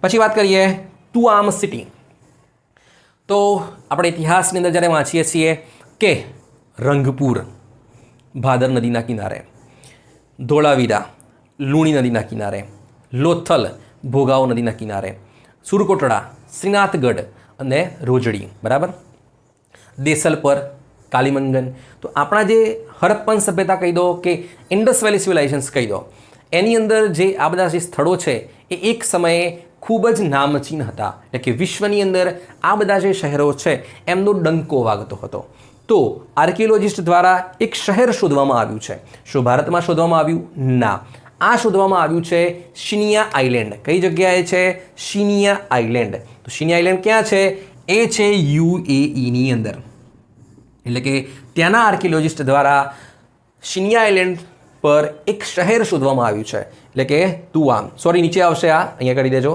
પછી વાત કરીએ તુઆમ સિટી. તો આપણે ઇતિહાસની અંદર જ્યારે વાંચીએ છીએ કે રંગપુર ભાદર નદીના કિનારે, ધોળાવીરા લુણી નદીના કિનારે, લોથલ ભોગાવો નદીના કિનારે, સુરકોટડા, શ્રીનાથગઢ અને રોજડી, બરાબર, દેસલપર, કાલીમંગન. તો આપણા જે હડપ્પન સભ્યતા કહી દો કે ઇન્ડસ વેલી સિવિલાઇઝેશન્સ કહી દો, એની અંદર જે આ બધા જે સ્થળો છે એ એક સમયે ખૂબ જ નામચીન હતા. એટલે કે વિશ્વની અંદર આ બધા જે શહેરો છે એમનો ડંકો વાગતો હતો. તો આર્કિયોલોજિસ્ટ દ્વારા એક શહેર શોધવામાં આવ્યું છે. શું ભારતમાં શોધવામાં આવ્યું? ના, આ શોધવામાં આવ્યું છે શિનિયા આઇલેન્ડ. કઈ જગ્યાએ છે? શિનિયા આઇલેન્ડ. તો શિનિયા આઇલેન્ડ ક્યાં છે? એ છે UAEની અંદર. એટલે કે ત્યાંના આર્કિયોલોજિસ્ટ દ્વારા શિનિયા આઇલેન્ડ પર એક શહેર શોધવામાં આવ્યું છે, એટલે કે તુઆમ. સોરી, નીચે આવશે, આ અહીંયા કરી દેજો.